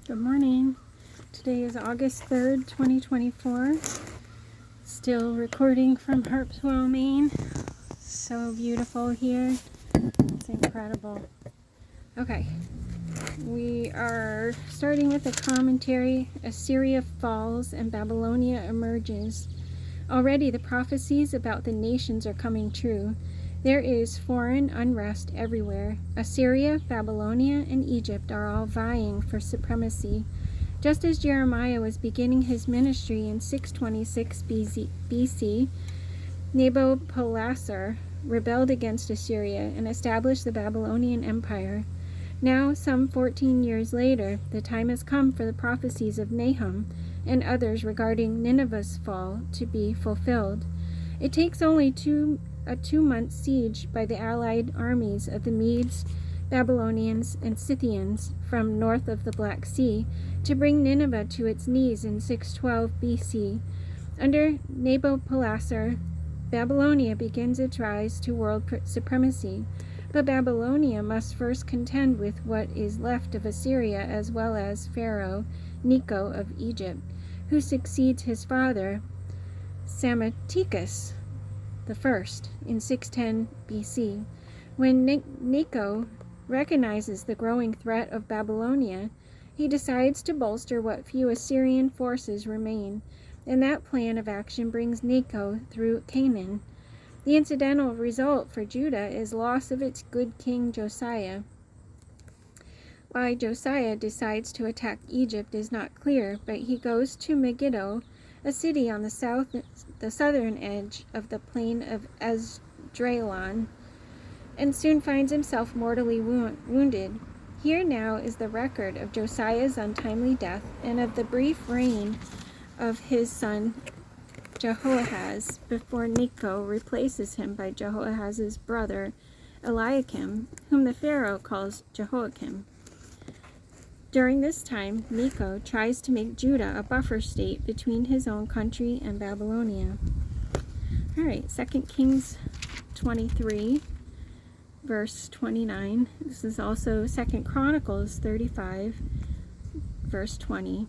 Good morning. Today is August 3rd, 2024. Still recording from Harpswell, Maine. So beautiful here. It's incredible. Okay. We are starting with a commentary. Assyria falls and Babylonia emerges. Already the prophecies about the nations are coming true. There is foreign unrest everywhere. Assyria, Babylonia, and Egypt are all vying for supremacy. Just as Jeremiah was beginning his ministry in 626 BC, Nabopolassar rebelled against Assyria and established the Babylonian Empire. Now, some 14 years later, the time has come for the prophecies of Nahum and others regarding Nineveh's fall to be fulfilled. It takes only a 2-month siege by the allied armies of the Medes, Babylonians, and Scythians from north of the Black Sea to bring Nineveh to its knees in 612 BC. Under Nabopolassar, Babylonia begins its rise to world supremacy. But Babylonia must first contend with what is left of Assyria, as well as Pharaoh Necho of Egypt, who succeeds his father Psammetichus I in 610 BC. When Necho recognizes the growing threat of Babylonia, he decides to bolster what few Assyrian forces remain, and that plan of action brings Necho through Canaan. The incidental result for Judah is loss of its good king Josiah. Why Josiah decides to attack Egypt is not clear, but he goes to Megiddo, a city on the southern edge of the plain of Esdraelon, and soon finds himself mortally wounded. Here now is the record of Josiah's untimely death and of the brief reign of his son Jehoahaz before Necho replaces him by Jehoahaz's brother Eliakim, whom the Pharaoh calls Jehoiakim. During this time, Necho tries to make Judah a buffer state between his own country and Babylonia. All right, 2 Kings 23, verse 29. This is also 2 Chronicles 35, verse 20.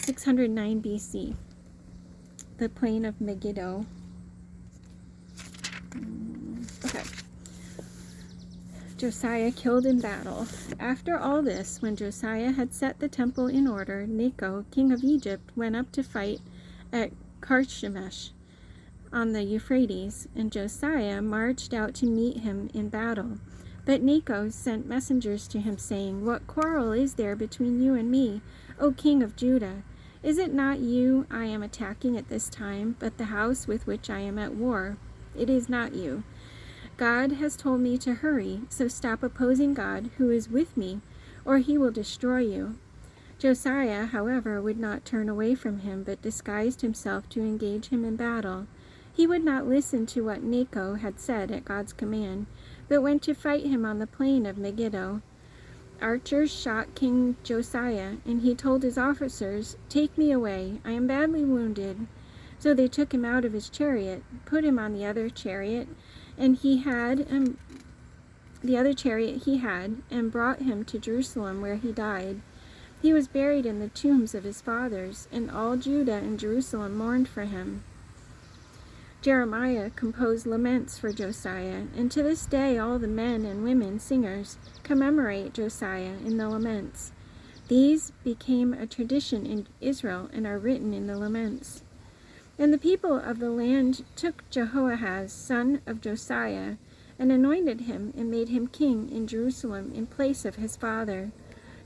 609 BC. The plain of Megiddo. Okay. Josiah killed in battle. After all this, when Josiah had set the temple in order, Necho, king of Egypt, went up to fight at Carchemish on the Euphrates, and Josiah marched out to meet him in battle. But Necho sent messengers to him, saying, "What quarrel is there between you and me, O king of Judah? Is it not you I am attacking at this time, but the house with which I am at war? It is not you. God has told me to hurry, so stop opposing God, who is with me, or he will destroy you." Josiah, however, would not turn away from him, but disguised himself to engage him in battle. He would not listen to what Necho had said at God's command, but went to fight him on the plain of Megiddo. Archers shot King Josiah, and he told his officers, "Take me away, I am badly wounded." So they took him out of his chariot, put him on the other chariot he had, and brought him to Jerusalem, where he died. He was buried in the tombs of his fathers, and all Judah and Jerusalem mourned for him. Jeremiah composed laments for Josiah, and to this day all the men and women singers commemorate Josiah in the laments. These became a tradition in Israel and are written in the laments. And the people of the land took Jehoahaz, son of Josiah, and anointed him and made him king in Jerusalem in place of his father.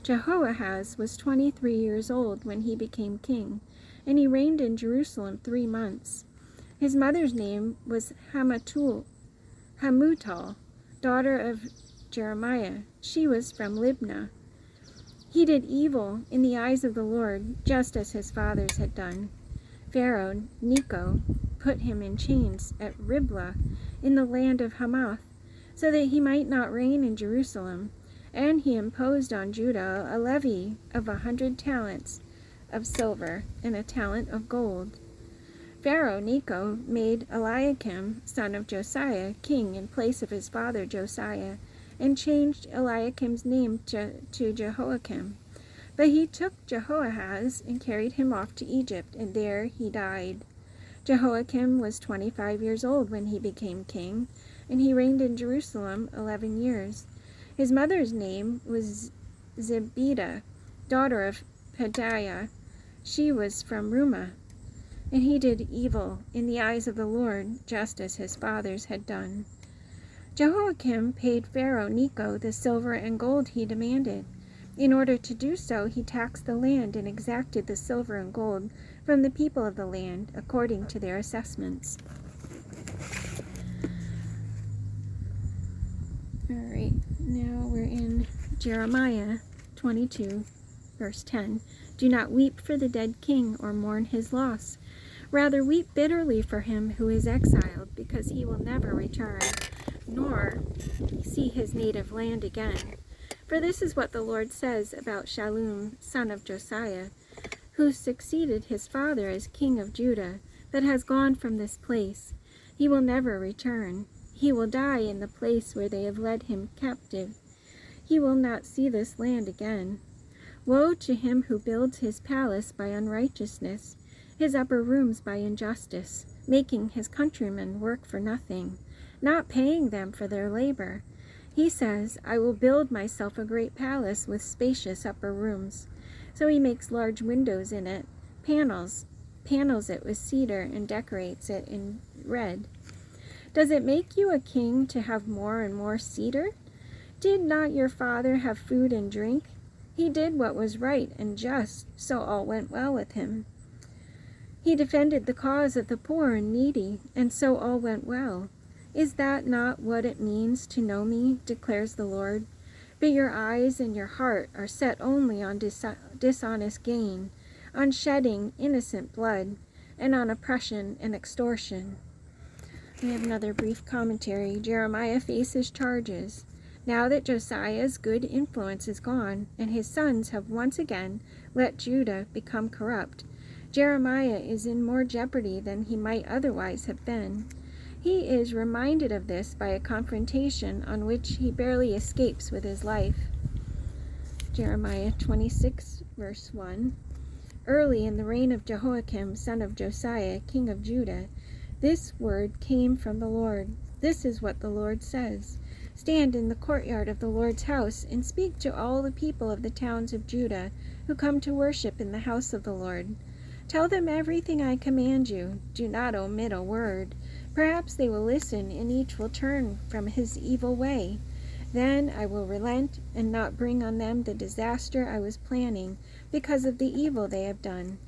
Jehoahaz was 23 years old when he became king, and he reigned in Jerusalem 3 months. His mother's name was Hamutal, daughter of Jeremiah. She was from Libnah. He did evil in the eyes of the Lord, just as his fathers had done. Pharaoh Necho put him in chains at Riblah in the land of Hamath, so that he might not reign in Jerusalem, and he imposed on Judah a levy of 100 talents of silver and a talent of gold. Pharaoh Necho made Eliakim, son of Josiah, king in place of his father Josiah, and changed Eliakim's name to Jehoiakim. But he took Jehoahaz and carried him off to Egypt, and there he died. Jehoiakim was 25 years old when he became king, and he reigned in Jerusalem 11 years. His mother's name was Zebidah, daughter of Pedaiah. She was from Rumah. And he did evil in the eyes of the Lord, just as his fathers had done. Jehoiakim paid Pharaoh Necho the silver and gold he demanded. In order to do so, he taxed the land and exacted the silver and gold from the people of the land, according to their assessments. All right, now we're in Jeremiah 22, verse 10. Do not weep for the dead king or mourn his loss. Rather weep bitterly for him who is exiled, because he will never return, nor see his native land again. For this is what the Lord says about Shallum, son of Josiah, who succeeded his father as king of Judah, that has gone from this place. He will never return. He will die in the place where they have led him captive. He will not see this land again. Woe to him who builds his palace by unrighteousness, his upper rooms by injustice, making his countrymen work for nothing, not paying them for their labor. He says, I will build myself a great palace with spacious upper rooms. So he makes large windows in it, panels it with cedar, and decorates it in red. Does it make you a king to have more and more cedar? Did not your father have food and drink? He did what was right and just, so all went well with him. He defended the cause of the poor and needy, and so all went well. Is that not what it means to know me, declares the Lord? But your eyes and your heart are set only on dishonest gain, on shedding innocent blood, and on oppression and extortion. We have another brief commentary. Jeremiah faces charges. Now that Josiah's good influence is gone, and his sons have once again let Judah become corrupt, Jeremiah is in more jeopardy than he might otherwise have been. He is reminded of this by a confrontation on which he barely escapes with his life. Jeremiah 26, verse 1. Early in the reign of Jehoiakim, son of Josiah, king of Judah, this word came from the Lord. This is what the Lord says. Stand in the courtyard of the Lord's house and speak to all the people of the towns of Judah who come to worship in the house of the Lord. Tell them everything I command you. Do not omit a word. Perhaps they will listen, and each will turn from his evil way. Then I will relent and not bring on them the disaster I was planning because of the evil they have done.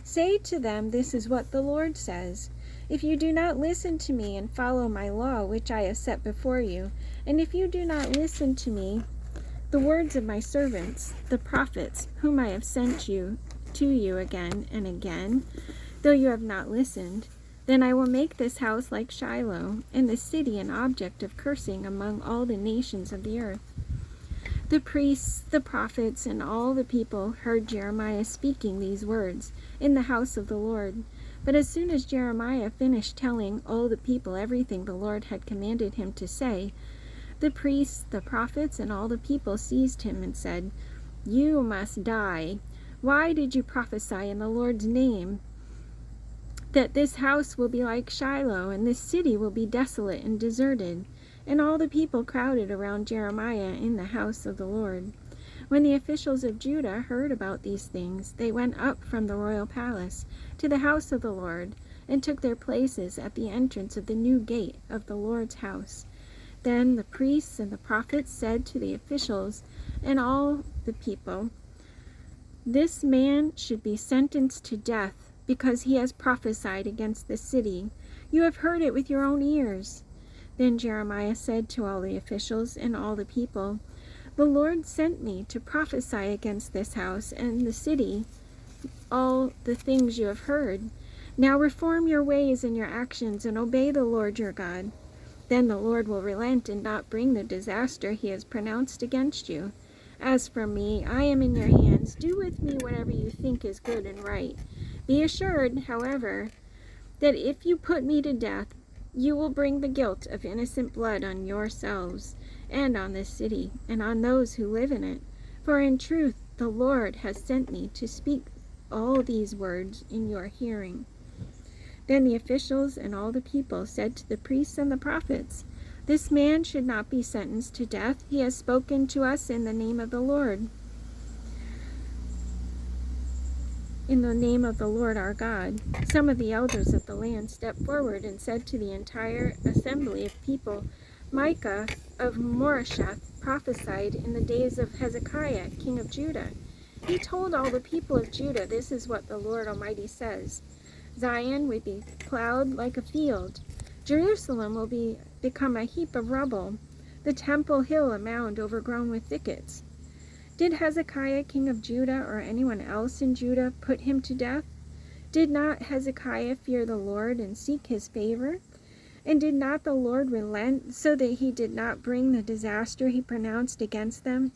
Say to them, this is what the Lord says. If you do not listen to me and follow my law, which I have set before you, and if you do not listen to me, the words of my servants, the prophets, whom I have sent to you again and again, though you have not listened, then I will make this house like Shiloh, and the city an object of cursing among all the nations of the earth. The priests, the prophets, and all the people heard Jeremiah speaking these words in the house of the Lord. But as soon as Jeremiah finished telling all the people everything the Lord had commanded him to say, the priests, the prophets, and all the people seized him and said, You must die. Why did you prophesy in the Lord's name that this house will be like Shiloh, and this city will be desolate and deserted? And all the people crowded around Jeremiah in the house of the Lord. When the officials of Judah heard about these things, they went up from the royal palace to the house of the Lord, and took their places at the entrance of the new gate of the Lord's house. Then the priests and the prophets said to the officials and all the people, This man should be sentenced to death, because he has prophesied against the city. You have heard it with your own ears. Then Jeremiah said to all the officials and all the people, The Lord sent me to prophesy against this house and the city, all the things you have heard. Now reform your ways and your actions, and obey the Lord your God. Then the Lord will relent and not bring the disaster he has pronounced against you. As for me, I am in your hands. Do with me whatever you think is good and right. Be assured, however, that if you put me to death, you will bring the guilt of innocent blood on yourselves, and on this city, and on those who live in it. For in truth, the Lord has sent me to speak all these words in your hearing." Then the officials and all the people said to the priests and the prophets, "This man should not be sentenced to death. He has spoken to us in the name of the Lord. In the name of the Lord our God." Some of the elders of the land stepped forward and said to the entire assembly of people, "Micah of Moresheth prophesied in the days of Hezekiah, king of Judah. He told all the people of Judah, 'This is what the Lord Almighty says. Zion will be plowed like a field. Jerusalem will become a heap of rubble, the Temple Hill a mound overgrown with thickets.' Did Hezekiah, king of Judah, or anyone else in Judah put him to death? Did not Hezekiah fear the Lord and seek his favor? And did not the Lord relent so that he did not bring the disaster he pronounced against them?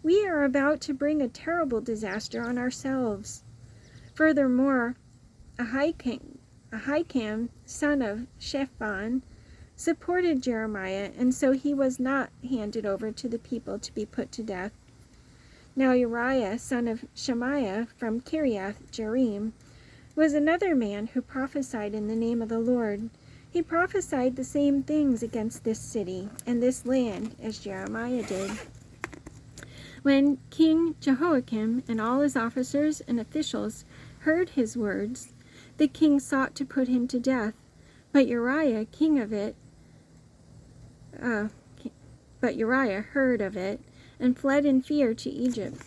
We are about to bring a terrible disaster on ourselves." Furthermore, Ahikam, son of Shaphan, supported Jeremiah, and so he was not handed over to the people to be put to death. Now Uriah, son of Shemaiah, from Kiriath Jearim, was another man who prophesied in the name of the Lord. He prophesied the same things against this city and this land as Jeremiah did. When King Jehoiakim and all his officers and officials heard his words, the king sought to put him to death, but Uriah heard of it and fled in fear to Egypt.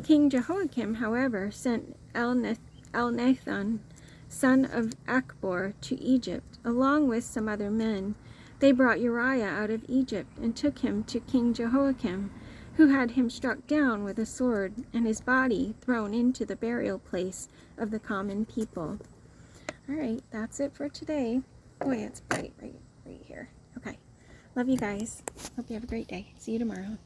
King Jehoiakim, however, sent Elnathan, son of Achbor, to Egypt, along with some other men. They brought Uriah out of Egypt and took him to King Jehoiakim, who had him struck down with a sword and his body thrown into the burial place of the common people. All right, that's it for today. Boy, it's bright right here. Okay. Love you guys. Hope you have a great day. See you tomorrow.